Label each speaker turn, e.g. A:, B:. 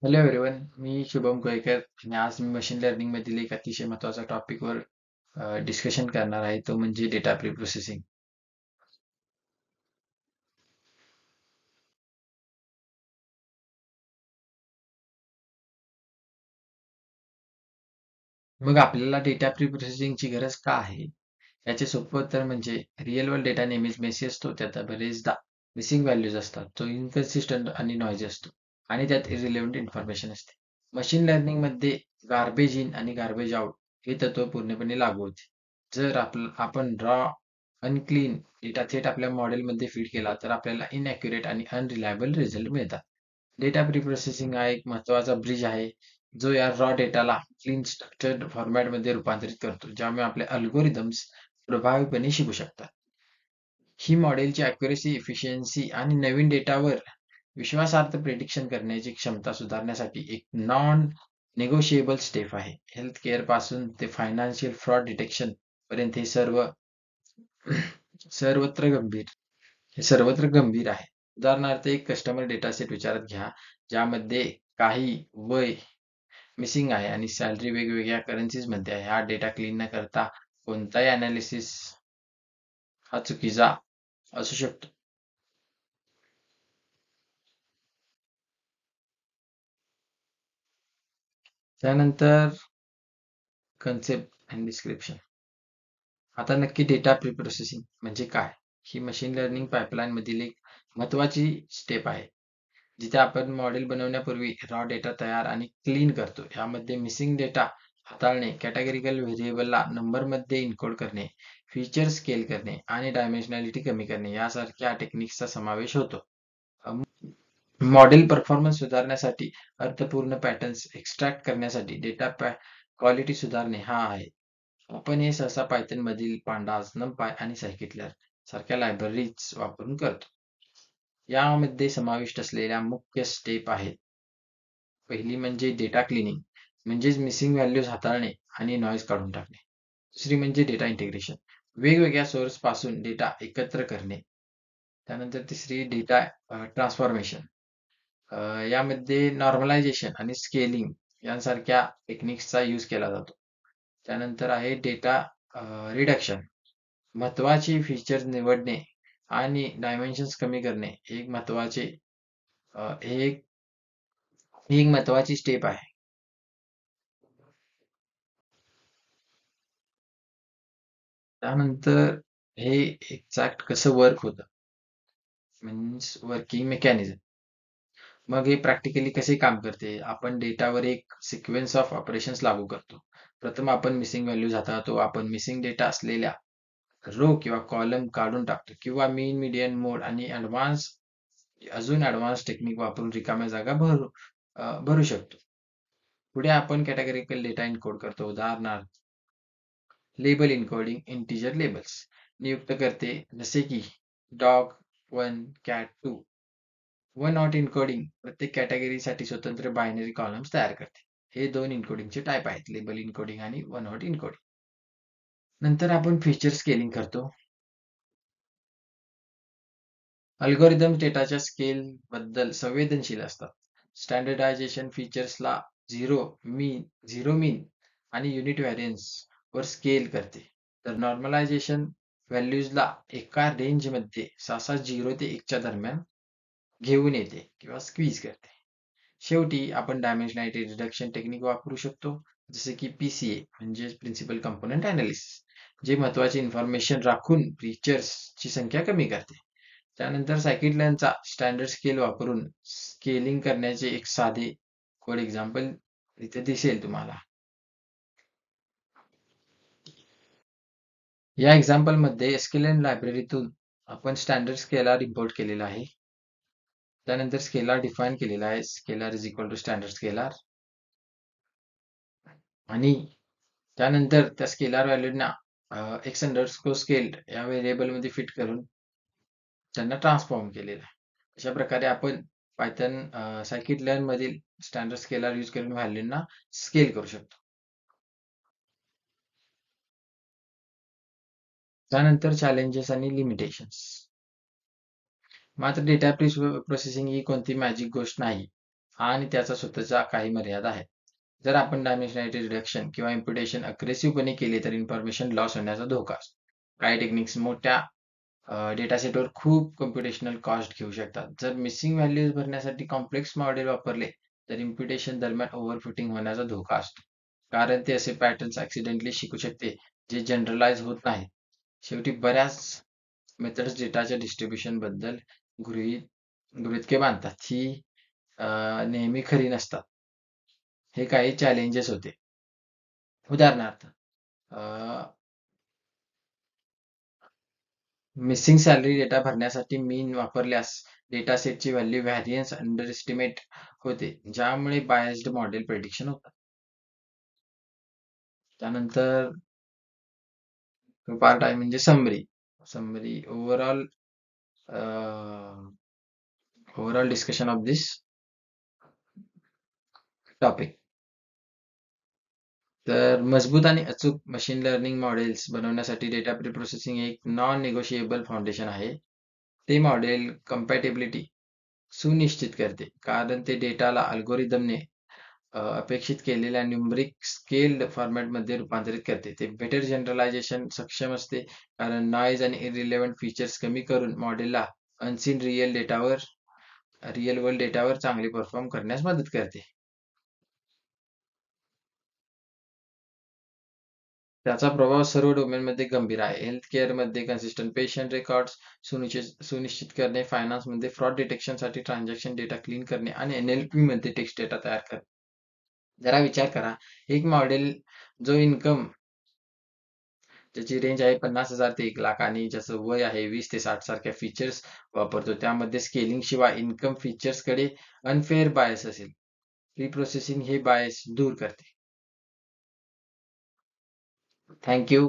A: Hello everyone, मी शुभम गोयकर आणि आज मी machine learning मधील एक अतिशय महत्त्वाच्या टॉपिकवर डिस्कशन करणार आहे. तो म्हणजे डेटा प्री प्रोसेसिंग. मग आपल्याला डेटा प्री प्रोसेसिंगची गरज का आहे? याचे सोपं उत्तर म्हणजे रिअल वर्ल्ड डेटा नेहमीच मेसी असतो. त्यात बरेचदा मिसिंग व्हॅल्यूज असतात. तो इनकन्सिस्टंट आणि नॉइजी असतो आणि त्यात इरिलेव्हंट इन्फॉर्मेशन असते. मशीन लर्निंग मध्ये गार्बेज इन आणि गार्बेज आउट हे तत्व पूर्णपणे लागू होते. जर आपण रॉ अनक्लीन डेटा थेट आपल्या मॉडेलमध्ये फीड केला तर आपल्याला इनॅक्युरेट आणि अनरिलायबल रिझल्ट मिळतात. डेटा प्री प्रोसेसिंग हा एक महत्त्वाचा ब्रिज आहे जो या रॉ डेटाला क्लीन स्ट्रक्चर्ड फॉर्मॅटमध्ये रूपांतरित करतो, ज्यामुळे आपले अल्गोरिदम्स प्रभावीपणे शिकू शकतात. ही मॉडेलची अॅक्युरेसी, इफिशियन्सी आणि नवीन डेटावर विश्वासार्थ प्रेडिक्शन करण्याची क्षमता सुधारण्यासाठी एक नॉन नेगोशिएबल स्टेप आहे. हेल्थ केअर पासून ते फायनान्शियल फ्रॉड डिटेक्शन पर्यंत सर्वत्र गंभीर हे सर्वत्र गंभीर आहे. उदाहरणार्थ, एक कस्टमर डेटा सेट विचारात घ्या, ज्यामध्ये काही वय मिसिंग आहे आणि सॅलरी वेगवेगळ्या करन्सीज मध्ये आहे. हा डेटा क्लीन न करता कोणताही अनालिसिस हा चुकीचा असू शकतो. त्यानंतर कन्सेप्ट अँड डिस्क्रिप्शन. आता नक्की डेटा प्री प्रोसेसिंग म्हणजे काय? ही मशीन लर्निंग पाईपलाईन मधील एक महत्वाची स्टेप आहे, जिथे आपण मॉडेल बनवण्यापूर्वी रॉ डेटा तयार आणि क्लीन करतो. यामध्ये मिसिंग डेटा हाताळणे, कॅटेगरिकल व्हेरिएबलला नंबरमध्ये इन्कोड करणे, फीचर स्केल करणे आणि डायमेन्शनॅलिटी कमी करणे यासारख्या टेक्निक्सचा समावेश होतो. मॉडेल परफॉर्मन्स सुधारण्यासाठी, अर्थपूर्ण पॅटर्न्स एक्स्ट्रॅक्ट करण्यासाठी, डेटा क्वालिटी सुधारणे हा आहे. आपण हे सहसा पायथन मधील पांडास, नमपाय आणि सायकिटलर सारख्या लायब्ररीज वापरून करतो. यामध्ये समाविष्ट असलेल्या मुख्य स्टेप आहेत. पहिली म्हणजे डेटा क्लिनिंग, म्हणजेच मिसिंग व्हॅल्यूज हाताळणे आणि नॉईज काढून टाकणे. दुसरी म्हणजे डेटा इंटिग्रेशन, वेगवेगळ्या सोर्स पासून डेटा एकत्र करणे. त्यानंतर तिसरी डेटा ट्रान्सफॉर्मेशन, यामध्ये नॉर्मलायझेशन आणि स्केलिंग यांसारख्या टेक्निक्सचा यूज केला जातो. त्यानंतर आहे डेटा रिडक्शन, महत्वाची फीचर्स निवडणे आणि डायमेन्शन्स कमी करणे. हे एक महत्वाची स्टेप आहे. त्यानंतर हे एक्झॅक्ट कसं वर्क होतं, मीन्स वर्किंग मेकॅनिझम. मग हे प्रॅक्टिकली कसे काम करते? आपण डेटावर एक सिक्वेन्स ऑफ ऑपरेशन्स लागू करतो. प्रथम आपण मिसिंग व्हॅल्यूज हाताळतो. आपण मिसिंग डेटा असलेल्या रो किंवा कॉलम काढून टाकतो किंवा मीन, मीडियन, मोड आणि अजून ऍडव्हान्स टेक्निक वापरून रिकाम्या जागा भरू शकतो. पुढे आपण कॅटेगरिकल डेटा इनकोड करतो. उदाहरणार्थ, लेबल इनकोडिंग इंटिजर लेबल्स नियुक्त करते, जसे की डॉग 1, कॅट 2. वन हॉट इन्कोडिंग प्रत्येक कॅटेगरीसाठी स्वतंत्र बायनरी कॉलम्स तयार करते. हे दोन इन्कोडिंगचे टाईप आहेत, लेबल इन्कोडिंग आणि वन हॉट इन्कोडिंग. नंतर आपण फीचर स्केलिंग करतो. अल्गोरिदम डेटाच्या स्केल बद्दल संवेदनशील असतात. स्टँडर्डायझेशन फीचर्सला झिरो मीन आणि युनिट व्हॅरियन्स वर स्केल करते. तर नॉर्मलायझेशन व्हॅल्यूजला एका रेंजमध्ये 0 ते 1 च्या दरम्यान घेऊन येते किंवा स्क्वीज करते. शेवटी आपण डायमेन्शनॅलिटी रिडक्शन टेक्निक वापरू शकतो, जसे की पीसीए म्हणजे प्रिन्सिपल कंपोनंट अनालिसिस, जे महत्वाची इन्फॉर्मेशन राखून फीचर्सची संख्या कमी करते. त्यानंतर सायकिट स्टँडर्ड स्केल वापरून स्केलिंग करण्याचे एक साधे कोड एक्झाम्पल इथे दिसेल तुम्हाला. या एक्झाम्पल मध्ये एसक्यूएल लायब्ररीतून आपण स्टँडर्ड स्केलर इम्पोर्ट केलेला आहे. त्यानंतर स्केलर डिफाईन केलेला आहे, scaler is equal to standard scaler. आणि त्यानंतर त्या स्केलर व्हॅल्यूना एक्स अंडरस्कोर स्केल्ड या व्हेरिएबल मध्ये फिट करून त्यांना ट्रान्सफॉर्म केलेलं आहे. अशा प्रकारे आपण पायथन सायकिट लर्न मधील स्टँडर्ड स्केलर यूज करून व्हॅल्यूना स्केल करू शकतो. त्यानंतर चॅलेंजेस आणि लिमिटेशन्स. मात्र डेटा प्रोसेसिंग ही कोणती मॅजिक गोष्ट नाही. आणि त्याचा स्वतःचा काही मर्यादा आहेत. जर आपण डायमेन्शनॅलिटी रिडक्शन किंवा इम्प्युटेशन अग्रेसिव्हपणे केले तर इन्फॉर्मेशन लॉस होण्याचा धोका असतो. काही टेक्निक्स मोठ्या डेटा सेटवर खूप कम्प्युटेशनल कॉस्ट घेऊ शकतात. जर मिसिंग व्हॅल्यूज भरण्यासाठी कॉम्प्लेक्स मॉडेल वापरले तर इम्प्युटेशन दरम्यान ओव्हरफिटिंग होण्याचा धोका असतो. कारण ते असे पॅटर्न्स ऍक्सिडेंटली शिकू शकते जे जनरलाइज होत नाहीत. शेवटी बऱ्याच मेथड्स डेटाच्या डिस्ट्रीब्युशन बद्दल गृहीत गृहीतके बांधतात. ही नेहमी खरी नसतात. हे काही चॅलेंजेस होते. उदाहरणार्थ मिसिंग सॅलरी डेटा भरण्यासाठी मीन वापरल्यास डेटा सेटची व्हॅल्यू व्हॅरियन्स अंडर एस्टिमेट होते, ज्यामुळे बायस्ड मॉडेल प्रेडिक्शन होतात. त्यानंतर पार्ट आहे म्हणजे summary. Summary overall discussion of this topic. तर मजबूत आणि अचूक मशीन लर्निंग मॉडेल्स बनवण्यासाठी डेटा प्री प्रोसेसिंग एक नॉन निगोशिएबल फाउंडेशन आहे. ते मॉडेल कम्पॅटेबिलिटी सुनिश्चित करते, कारण ते डेटाला अल्गोरिदमने अपेक्षित केलेल्या न्यूमरिक स्केल्ड फॉर्मॅटमध्ये रूपांतरित करते. ते बेटर जनरलायझेशन सक्षम असते, कारण नॉईज आणि इरिलेव्हंट फीचर्स कमी करून मॉडेलला अनसीन रिअल वर्ल्ड डेटावर चांगले परफॉर्म करण्यास मदत करते. त्याचा प्रभाव सर्व डोमेनमध्ये गंभीर आहे. हेल्थ केअरमध्ये कन्सिस्टंट पेशंट रेकॉर्ड्स सुनिश्चित करणे, फायनान्समध्ये फ्रॉड डिटेक्शनसाठी ट्रान्झॅक्शन डेटा क्लीन करणे आणि NLP मध्ये टेक्स्ट डेटा तयार करणे. जरा विचार करा, एक मॉडेल जो इन्कम ज्याची रेंज आहे 50,000 ते 1,00,000 आणि ज्याचं वय आहे 20 ते 60 सारख्या फीचर्स वापरतो, त्यामध्ये स्केलिंग शिवाय इन्कम फीचर्सकडे अनफेअर बायस असेल. प्री प्रोसेसिंग हे बायस दूर करते. Thank you.